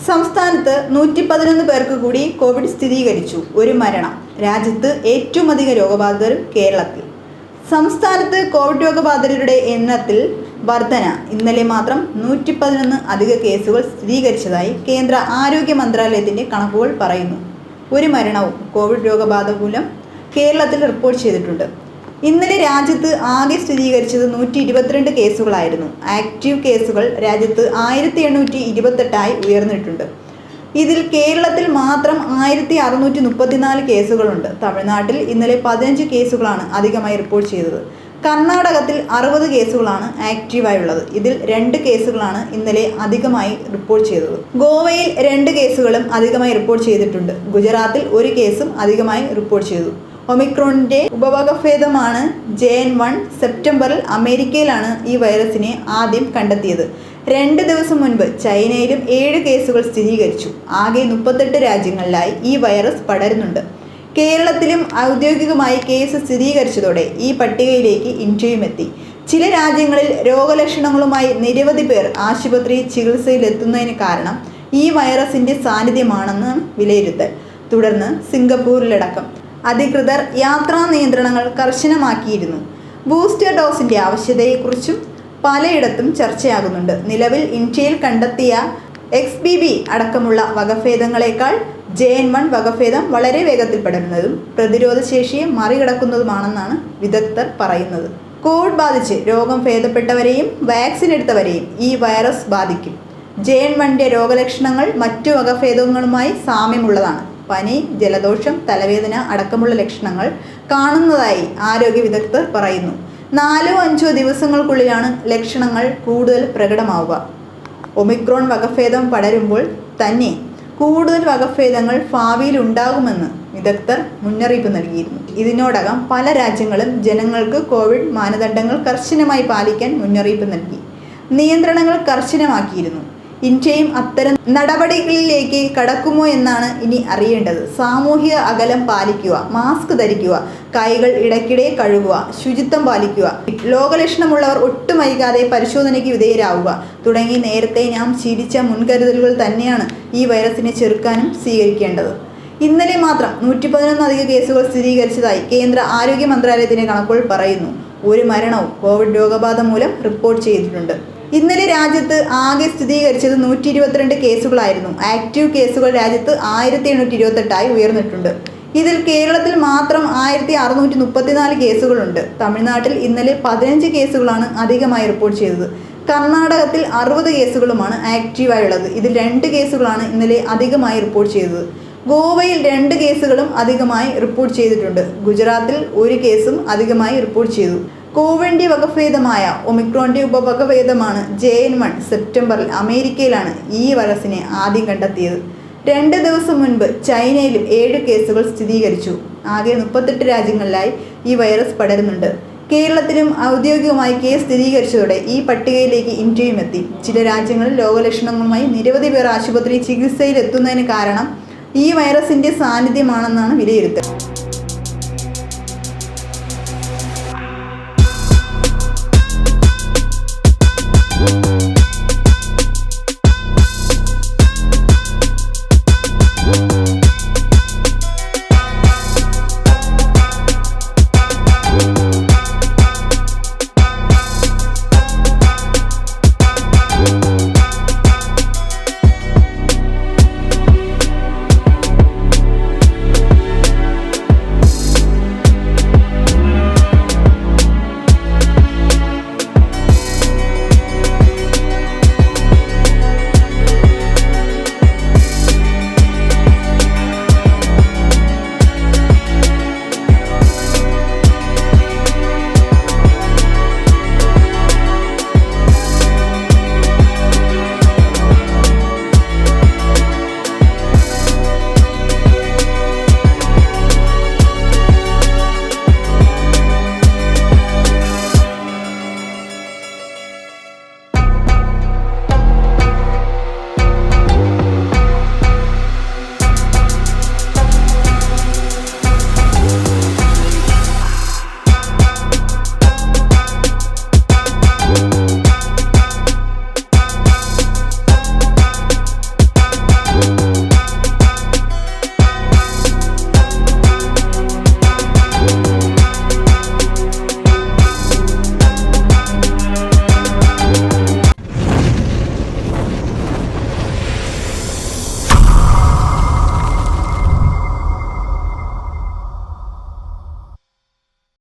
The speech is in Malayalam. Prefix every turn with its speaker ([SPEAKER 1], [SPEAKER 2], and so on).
[SPEAKER 1] സംസ്ഥാനത്ത് 111 പേർക്ക് കൂടി കോവിഡ് സ്ഥിരീകരിച്ചു. ഒരു മരണം. രാജ്യത്ത് ഏറ്റവും അധികം രോഗബാധിതരും കേരളത്തിൽ. സംസ്ഥാനത്ത് കോവിഡ് രോഗബാധിതരുടെ എണ്ണത്തിൽ വർധന. ഇന്നലെ മാത്രം 111 അധിക കേസുകൾ സ്ഥിരീകരിച്ചതായി കേന്ദ്ര ആരോഗ്യ മന്ത്രാലയത്തിന്റെ കണക്കുകൾ പറയുന്നു. ഒരു മരണവും കോവിഡ് രോഗബാധ മൂലം കേരളത്തിൽ റിപ്പോർട്ട് ചെയ്തിട്ടുണ്ട്. ഇന്നലെ രാജ്യത്ത് ആകെ സ്ഥിരീകരിച്ചത് 122 കേസുകളായിരുന്നു. ആക്റ്റീവ് കേസുകൾ രാജ്യത്ത് 1828 ഉയർന്നിട്ടുണ്ട്. ഇതിൽ കേരളത്തിൽ മാത്രം 1634 കേസുകളുണ്ട്. തമിഴ്നാട്ടിൽ ഇന്നലെ 15 കേസുകളാണ് അധികമായി റിപ്പോർട്ട് ചെയ്തത്. കർണാടകത്തിൽ 60 കേസുകളാണ് ആക്റ്റീവായുള്ളത്. ഇതിൽ 2 കേസുകളാണ് ഇന്നലെ അധികമായി റിപ്പോർട്ട് ചെയ്തത്. ഗോവയിൽ 2 കേസുകളും അധികമായി റിപ്പോർട്ട് ചെയ്തിട്ടുണ്ട്. ഗുജറാത്തിൽ 1 കേസും അധികമായി റിപ്പോർട്ട് ചെയ്തു. ഒമിക്രോണിന്റെ ഉപവകഭേദമാണ് JN.1. സെപ്റ്റംബറിൽ അമേരിക്കയിലാണ് ഈ വൈറസിനെ ആദ്യം കണ്ടെത്തിയത്. 2 ദിവസം മുൻപ് ചൈനയിലും 7 കേസുകൾ സ്ഥിരീകരിച്ചു. ആകെ 38 രാജ്യങ്ങളിലായി ഈ വൈറസ് പടരുന്നുണ്ട്. കേരളത്തിലും ഔദ്യോഗികമായി കേസ് സ്ഥിരീകരിച്ചതോടെ ഈ പട്ടികയിലേക്ക് ഇന്ത്യയും എത്തി. ചില രാജ്യങ്ങളിൽ രോഗലക്ഷണങ്ങളുമായി നിരവധി പേർ ആശുപത്രി ചികിത്സയിലെത്തുന്നതിന് കാരണം ഈ വൈറസിന്റെ സാന്നിധ്യമാണെന്ന് വിലയിരുത്തൽ. തുടർന്ന് സിംഗപ്പൂരിലടക്കം അധികൃതർ യാത്രാ നിയന്ത്രണങ്ങൾ കർശനമാക്കിയിരുന്നു. ബൂസ്റ്റർ ഡോസിന്റെ ആവശ്യകതയെക്കുറിച്ചും പലയിടത്തും ചർച്ചയാകുന്നുണ്ട്. നിലവിൽ ഇന്ത്യയിൽ കണ്ടെത്തിയ XBB അടക്കമുള്ള വകഭേദങ്ങളെക്കാൾ JN.1 വകഭേദം വളരെ വേഗത്തിൽ പടരുന്നതും പ്രതിരോധശേഷിയെ മറികടക്കുന്നതുമാണെന്നാണ് വിദഗ്ധർ പറയുന്നത്. കോവിഡ് ബാധിച്ച് രോഗം ഭേദപ്പെട്ടവരെയും വാക്സിൻ എടുത്തവരെയും ഈ വൈറസ് ബാധിക്കും. JN.1ന്റെ രോഗലക്ഷണങ്ങൾ മറ്റു വകഭേദങ്ങളുമായി സാമ്യമുള്ളതാണ്. പനി, ജലദോഷം, തലവേദന അടക്കമുള്ള ലക്ഷണങ്ങൾ കാണുന്നതായി ആരോഗ്യ വിദഗ്ധർ പറയുന്നു. 4-5 ദിവസങ്ങൾക്കുള്ളിലാണ് ലക്ഷണങ്ങൾ കൂടുതൽ പ്രകടമാവുക. ഒമിക്രോൺ വകഭേദം പടരുമ്പോൾ തന്നെ കൂടുതൽ വകഭേദങ്ങൾ ഭാവിയിൽ ഉണ്ടാകുമെന്ന് വിദഗ്ധർ മുന്നറിയിപ്പ് നൽകിയിരുന്നു. ഇതിനോടകം പല രാജ്യങ്ങളും ജനങ്ങൾക്ക് കോവിഡ് മാനദണ്ഡങ്ങൾ കർശനമായി പാലിക്കാൻ മുന്നറിയിപ്പ് നൽകി. നിയന്ത്രണങ്ങൾ കർശനമാക്കിയിരുന്നു. ഇന്ത്യയും അത്തരം നടപടികളിലേക്ക് കടക്കുമോ എന്നാണ് ഇനി അറിയേണ്ടത്. സാമൂഹിക അകലം പാലിക്കുക, മാസ്ക് ധരിക്കുക, കൈകൾ ഇടയ്ക്കിടെ കഴുകുക, ശുചിത്വം പാലിക്കുക, രോഗലക്ഷണമുള്ളവർ ഒട്ടും വൈകാതെ പരിശോധനയ്ക്ക് വിധേയരാവുക തുടങ്ങി നേരത്തെ നാം ശീലിച്ച മുൻകരുതലുകൾ തന്നെയാണ് ഈ വൈറസിനെ ചെറുക്കാനും സ്വീകരിക്കേണ്ടത്. ഇന്നലെ മാത്രം 111 അധിക കേസുകൾ സ്ഥിരീകരിച്ചതായി കേന്ദ്ര ആരോഗ്യ മന്ത്രാലയത്തിന്റെ കണക്കുകൾ പറയുന്നു. ഒരു മരണവും കോവിഡ് രോഗബാധ മൂലം റിപ്പോർട്ട് ചെയ്തിട്ടുണ്ട്. ഇന്നലെ രാജ്യത്ത് ആകെ സ്ഥിരീകരിച്ചത് 122 കേസുകളായിരുന്നു. ആക്റ്റീവ് കേസുകൾ രാജ്യത്ത് 1828 ഉയർന്നിട്ടുണ്ട്. ഇതിൽ കേരളത്തിൽ മാത്രം 1634 കേസുകളുണ്ട്. തമിഴ്നാട്ടിൽ ഇന്നലെ 15 കേസുകളാണ് അധികമായി റിപ്പോർട്ട് ചെയ്തത്. കർണാടകത്തിൽ 60 കേസുകളുമാണ് ആക്റ്റീവായുള്ളത്. ഇതിൽ 2 കേസുകളാണ് ഇന്നലെ അധികമായി റിപ്പോർട്ട് ചെയ്തത്. ഗോവയിൽ 2 കേസുകളും അധികമായി റിപ്പോർട്ട് ചെയ്തിട്ടുണ്ട്. ഗുജറാത്തിൽ 1 കേസും അധികമായി റിപ്പോർട്ട് ചെയ്തു. കോവിഡിന്റെ വകഭേദമായ ഒമിക്രോണിന്റെ ഉപവകഭേദമാണ് JN.1. സെപ്റ്റംബറിൽ അമേരിക്കയിലാണ് ഈ വൈറസിനെ ആദ്യം കണ്ടെത്തിയത്. 2 ദിവസം മുൻപ് ചൈനയിലും 7 കേസുകൾ സ്ഥിരീകരിച്ചു. ആകെ 38 രാജ്യങ്ങളിലായി ഈ വൈറസ് പടരുന്നുണ്ട്. കേരളത്തിലും ഔദ്യോഗികമായി കേസ് സ്ഥിരീകരിച്ചതോടെ ഈ പട്ടികയിലേക്ക് ഇന്ത്യയും എത്തി. ചില രാജ്യങ്ങളിൽ രോഗലക്ഷണങ്ങളുമായി നിരവധി പേർ ആശുപത്രി ചികിത്സയിലെത്തുന്നതിന് കാരണം ഈ വൈറസിന്റെ സാന്നിധ്യമാണെന്നാണ് വിലയിരുത്തൽ.